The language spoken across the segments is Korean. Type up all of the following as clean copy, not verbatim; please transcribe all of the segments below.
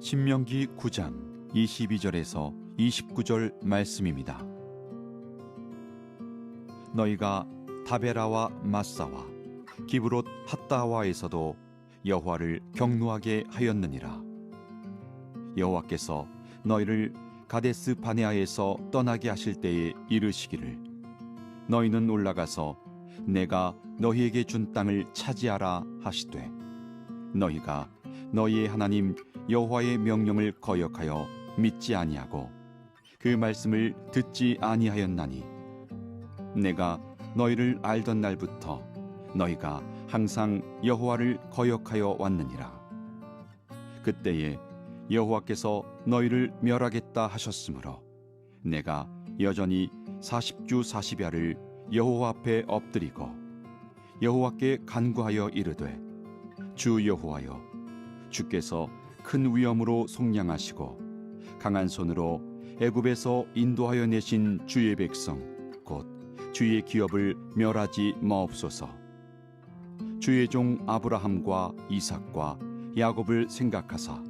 신명기 9장 22절에서 29절 말씀입니다. 너희가 다베라와 마사와 기브롯 핫다와에서도 여호와를 경노하게 하였느니라. 여호와께서 너희를 가데스 바네아에서 떠나게 하실 때에 이르시기를 너희는 올라가서 내가 너희에게 준 땅을 차지하라 하시되 너희가 너희의 하나님 여호와의 명령을 거역하여 믿지 아니하고 그 말씀을 듣지 아니하였나니 내가 너희를 알던 날부터 너희가 항상 여호와를 거역하여 왔느니라. 그때에 여호와께서 너희를 멸하겠다 하셨으므로 내가 여전히 40주 40야를 여호와 앞에 엎드리고 여호와께 간구하여 이르되 주 여호와여, 주께서 큰 위엄으로 속량하시고 강한 손으로 애굽에서 인도하여 내신 주의 백성 곧 주의 기업을 멸하지 마옵소서. 주의 종 아브라함과 이삭과 야곱을 생각하사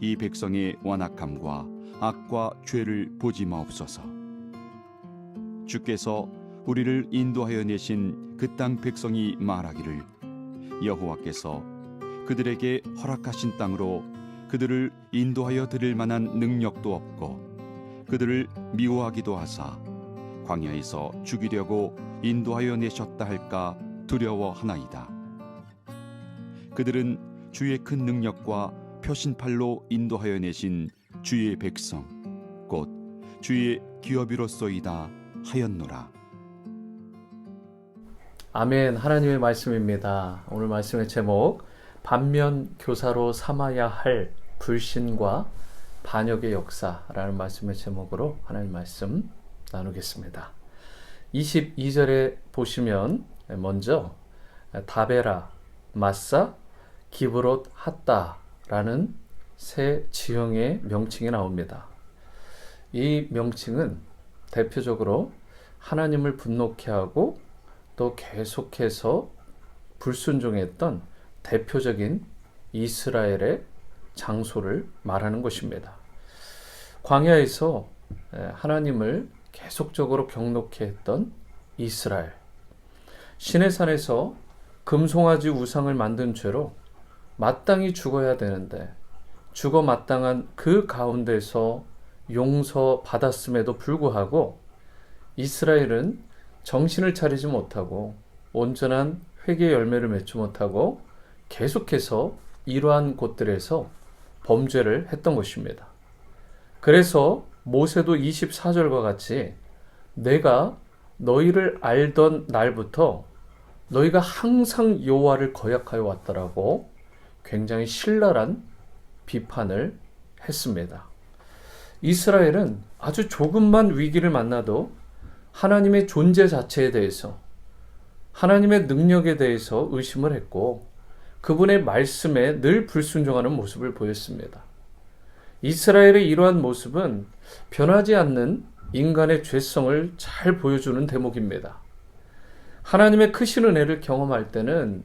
이 백성의 완악함과 악과 죄를 보지 마옵소서. 주께서 우리를 인도하여 내신 그 땅 백성이 말하기를 여호와께서 그들에게 허락하신 땅으로 그들을 인도하여 드릴 만한 능력도 없고 그들을 미워하기도 하사 광야에서 죽이려고 인도하여 내셨다 할까 두려워하나이다. 그들은 주의 큰 능력과 표신팔로 인도하여 내신 주의 백성 곧 주의 기업이로소이다 하였노라. 아멘. 하나님의 말씀입니다. 오늘 말씀의 제목, 반면 교사로 삼아야 할 불신과 반역의 역사라는 말씀의 제목으로 하나님 말씀 나누겠습니다. 22절에 보시면 먼저 다베라, 마사, 기브롯 핫다라는 세 지형의 명칭이 나옵니다. 이 명칭은 대표적으로 하나님을 분노케 하고 또 계속해서 불순종했던 대표적인 이스라엘의 장소를 말하는 것입니다. 광야에서 하나님을 계속적으로 경노케 했던 이스라엘, 시내산에서 금송아지 우상을 만든 죄로 마땅히 죽어야 되는데 죽어 마땅한 그 가운데서 용서받았음에도 불구하고 이스라엘은 정신을 차리지 못하고 온전한 회개의 열매를 맺지 못하고 계속해서 이러한 곳들에서 범죄를 했던 것입니다. 그래서 모세도 24절과 같이 내가 너희를 알던 날부터 너희가 항상 여호와를 거역하여 왔더라고 굉장히 신랄한 비판을 했습니다. 이스라엘은 아주 조금만 위기를 만나도 하나님의 존재 자체에 대해서, 하나님의 능력에 대해서 의심을 했고 그분의 말씀에 늘 불순종하는 모습을 보였습니다. 이스라엘의 이러한 모습은 변하지 않는 인간의 죄성을 잘 보여주는 대목입니다. 하나님의 크신 은혜를 경험할 때는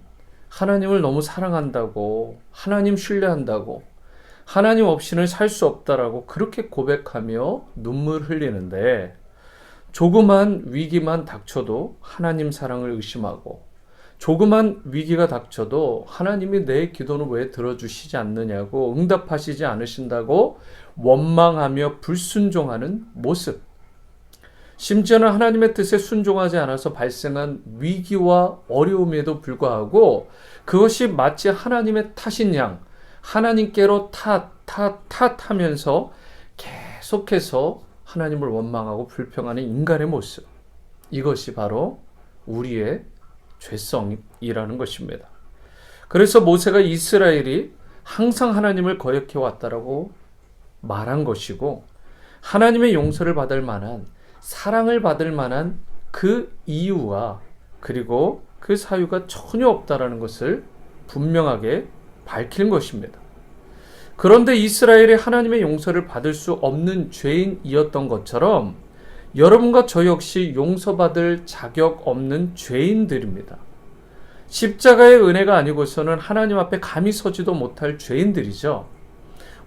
하나님을 너무 사랑한다고, 하나님 신뢰한다고, 하나님 없이는 살 수 없다라고 그렇게 고백하며 눈물 흘리는데 조그만 위기만 닥쳐도 하나님 사랑을 의심하고 조그만 위기가 닥쳐도 하나님이 내 기도는 왜 들어주시지 않느냐고 응답하시지 않으신다고 원망하며 불순종하는 모습, 심지어는 하나님의 뜻에 순종하지 않아서 발생한 위기와 어려움에도 불구하고 그것이 마치 하나님의 탓인 양 하나님께로 탓하면서 계속해서 하나님을 원망하고 불평하는 인간의 모습, 이것이 바로 우리의 죄성이라는 것입니다. 그래서 모세가 이스라엘이 항상 하나님을 거역해 왔다라고 말한 것이고 하나님의 용서를 받을 만한, 사랑을 받을 만한 그 이유와 그리고 그 사유가 전혀 없다라는 것을 분명하게 밝힌 것입니다. 그런데 이스라엘이 하나님의 용서를 받을 수 없는 죄인이었던 것처럼 여러분과 저 역시 용서받을 자격 없는 죄인들입니다. 십자가의 은혜가 아니고서는 하나님 앞에 감히 서지도 못할 죄인들이죠.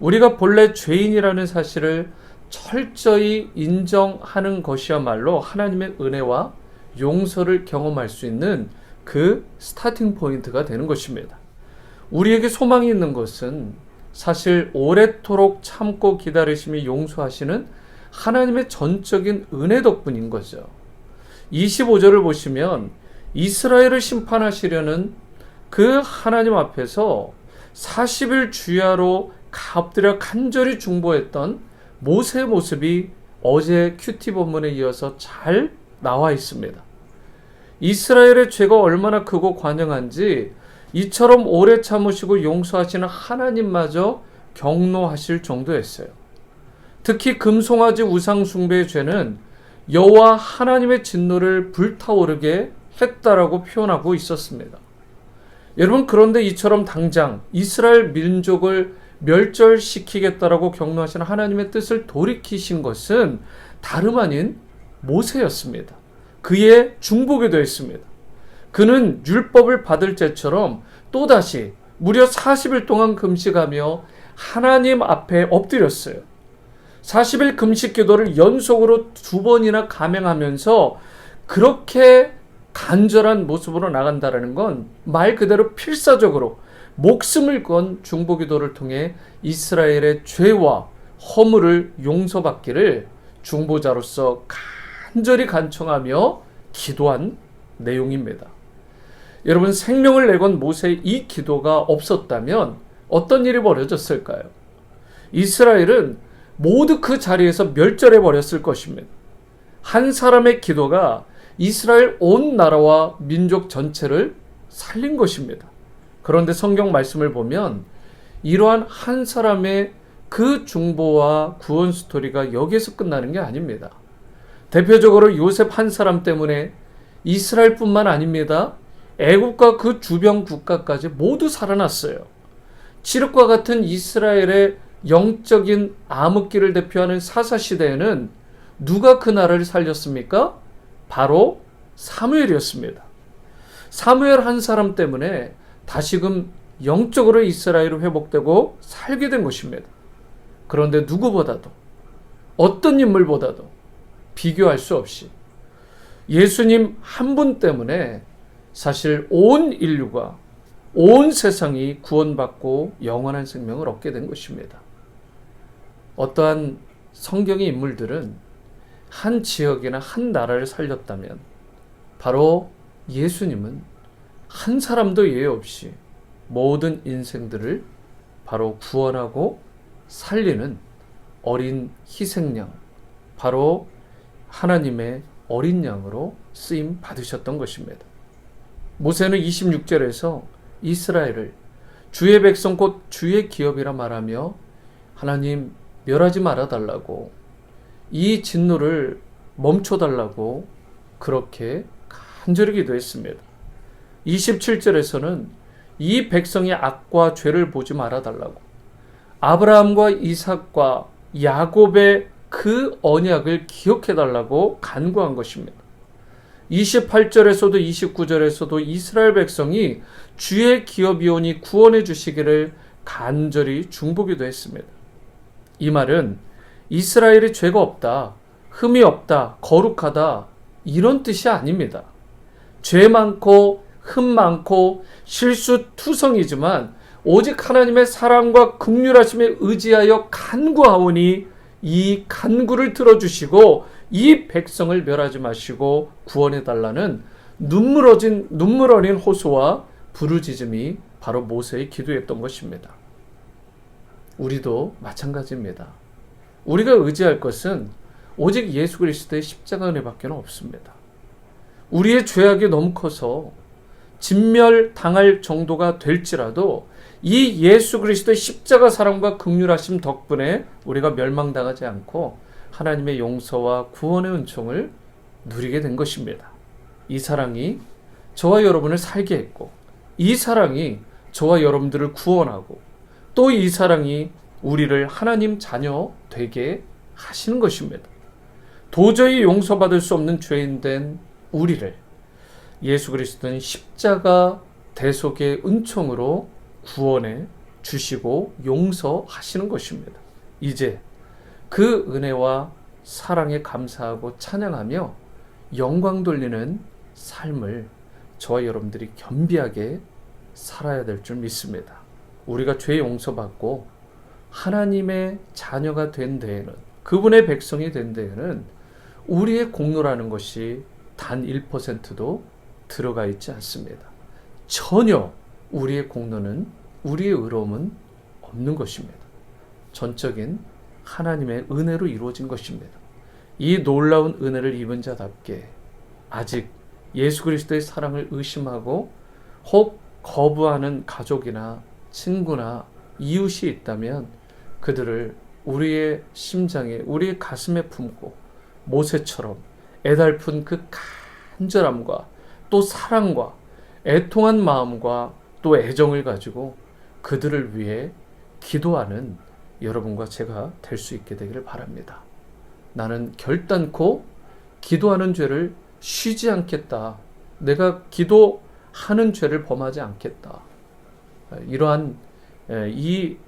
우리가 본래 죄인이라는 사실을 철저히 인정하는 것이야말로 하나님의 은혜와 용서를 경험할 수 있는 그 스타팅 포인트가 되는 것입니다. 우리에게 소망이 있는 것은 사실 오래도록 참고 기다리시며 용서하시는 하나님의 전적인 은혜 덕분인 거죠. 25절을 보시면 이스라엘을 심판하시려는 그 하나님 앞에서 40일 주야로 엎드려 간절히 중보했던 모세의 모습이 어제 큐티 본문에 이어서 잘 나와 있습니다. 이스라엘의 죄가 얼마나 크고 관영한지 이처럼 오래 참으시고 용서하시는 하나님마저 경노하실 정도였어요. 특히 금송아지 우상 숭배의 죄는 여호와 하나님의 진노를 불타오르게 했다라고 표현하고 있었습니다. 여러분, 그런데 이처럼 당장 이스라엘 민족을 멸절시키겠다라고 경노하시는 하나님의 뜻을 돌이키신 것은 다름 아닌 모세였습니다. 그의 중보게 되었습니다. 그는 율법을 받을 때처럼 또다시 무려 40일 동안 금식하며 하나님 앞에 엎드렸어요. 40일 금식 기도를 연속으로 2번이나 감행하면서 그렇게 간절한 모습으로 나간다는 건 말 그대로 필사적으로 목숨을 건 중보 기도를 통해 이스라엘의 죄와 허물을 용서받기를 중보자로서 간절히 간청하며 기도한 내용입니다. 여러분, 생명을 내건 모세의 이 기도가 없었다면 어떤 일이 벌어졌을까요? 이스라엘은 모두 그 자리에서 멸절해 버렸을 것입니다. 한 사람의 기도가 이스라엘 온 나라와 민족 전체를 살린 것입니다. 그런데 성경 말씀을 보면 이러한 한 사람의 그 중보와 구원 스토리가 여기에서 끝나는 게 아닙니다. 대표적으로 요셉 한 사람 때문에 이스라엘뿐만 아닙니다. 애국과 그 주변 국가까지 모두 살아났어요. 칠흑과 같은 이스라엘의 영적인 암흑기를 대표하는 사사시대에는 누가 그 나라를 살렸습니까? 바로 사무엘이었습니다. 사무엘 한 사람 때문에 다시금 영적으로 이스라엘이 회복되고 살게 된 것입니다. 그런데 누구보다도, 어떤 인물보다도 비교할 수 없이 예수님 한 분 때문에 사실 온 인류가, 온 세상이 구원받고 영원한 생명을 얻게 된 것입니다. 어떠한 성경의 인물들은 한 지역이나 한 나라를 살렸다면 바로 예수님은 한 사람도 예외 없이 모든 인생들을 바로 구원하고 살리는 어린 희생양, 바로 하나님의 어린 양으로 쓰임 받으셨던 것입니다. 모세는 26절에서 이스라엘을 주의 백성 곧 주의 기업이라 말하며 하나님 멸하지 말아달라고, 이 진노를 멈춰달라고 그렇게 간절히 기도했습니다. 27절에서는 이 백성의 악과 죄를 보지 말아달라고, 아브라함과 이삭과 야곱의 그 언약을 기억해달라고 간구한 것입니다. 28절에서도 29절에서도 이스라엘 백성이 주의 기업이오니 구원해 주시기를 간절히 중보기도 했습니다. 이 말은 이스라엘이 죄가 없다, 흠이 없다, 거룩하다 이런 뜻이 아닙니다. 죄 많고 흠 많고 실수투성이지만 오직 하나님의 사랑과 긍휼하심에 의지하여 간구하오니 이 간구를 들어주시고 이 백성을 멸하지 마시고 구원해달라는 눈물 어린 호소와 부르짖음이 바로 모세의 기도였던 것입니다. 우리도 마찬가지입니다. 우리가 의지할 것은 오직 예수 그리스도의 십자가 은혜밖에 없습니다. 우리의 죄악이 너무 커서 진멸당할 정도가 될지라도 이 예수 그리스도의 십자가 사랑과 긍휼하심 덕분에 우리가 멸망당하지 않고 하나님의 용서와 구원의 은총을 누리게 된 것입니다. 이 사랑이 저와 여러분을 살게 했고, 이 사랑이 저와 여러분들을 구원하고, 또 이 사랑이 우리를 하나님 자녀 되게 하시는 것입니다. 도저히 용서받을 수 없는 죄인 된 우리를 예수 그리스도는 십자가 대속의 은총으로 구원해 주시고 용서하시는 것입니다. 이제 그 은혜와 사랑에 감사하고 찬양하며 영광 돌리는 삶을 저와 여러분들이 겸비하게 살아야 될 줄 믿습니다. 우리가 죄 용서받고 하나님의 자녀가 된 데에는, 그분의 백성이 된 데에는 우리의 공로라는 것이 단 1%도 들어가 있지 않습니다. 전혀 우리의 공로는, 우리의 의로움은 없는 것입니다. 전적인 하나님의 은혜로 이루어진 것입니다. 이 놀라운 은혜를 입은 자답게 아직 예수 그리스도의 사랑을 의심하고 혹 거부하는 가족이나 친구나 이웃이 있다면 그들을 우리의 심장에, 우리의 가슴에 품고 모세처럼 애달픈 그 간절함과 또 사랑과 애통한 마음과 또 애정을 가지고 그들을 위해 기도하는 여러분과 제가 될 수 있게 되기를 바랍니다. 나는 결단코 기도하는 죄를 쉬지 않겠다. 내가 기도하는 죄를 범하지 않겠다. 이러한 이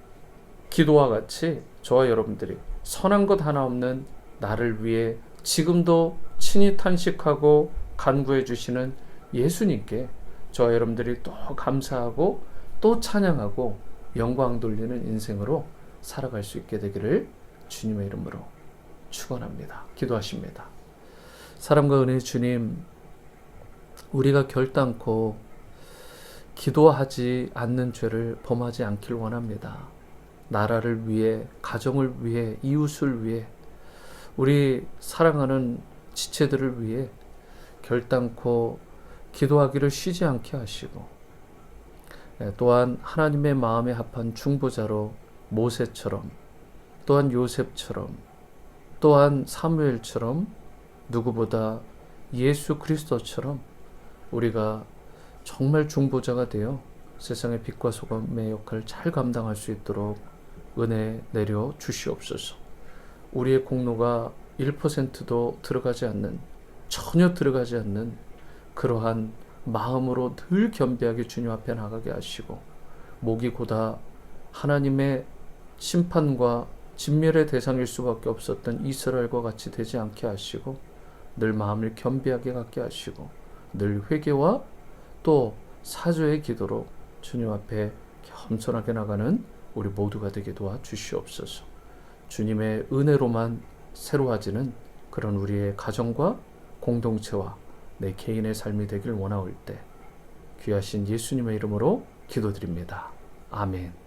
기도와 같이 저와 여러분들이 선한 것 하나 없는 나를 위해 지금도 친히 탄식하고 간구해 주시는 예수님께 저와 여러분들이 또 감사하고 또 찬양하고 영광 돌리는 인생으로 살아갈 수 있게 되기를 주님의 이름으로 축원합니다. 기도하십니다. 사랑과 은혜의 주님, 우리가 결단코 기도하지 않는 죄를 범하지 않길 원합니다. 나라를 위해, 가정을 위해, 이웃을 위해, 우리 사랑하는 지체들을 위해 결단코 기도하기를 쉬지 않게 하시고, 또한 하나님의 마음에 합한 중보자로 모세처럼, 또한 요셉처럼, 또한 사무엘처럼, 누구보다 예수 그리스도처럼 우리가 정말 중보자가 되어 세상의 빛과 소금의 역할을 잘 감당할 수 있도록 은혜 내려 주시옵소서. 우리의 공로가 1%도 들어가지 않는, 전혀 들어가지 않는 그러한 마음으로 늘 겸비하게 주님 앞에 나가게 하시고, 목이 고다 하나님의 심판과 진멸의 대상일 수밖에 없었던 이스라엘과 같이 되지 않게 하시고, 늘 마음을 겸비하게 갖게 하시고, 늘 회개와 또 사죄의 기도로 주님 앞에 겸손하게 나가는 우리 모두가 되게 도와 주시옵소서. 주님의 은혜로만 새로워지는 그런 우리의 가정과 공동체와 내 개인의 삶이 되길 원하올 때 귀하신 예수님의 이름으로 기도드립니다. 아멘.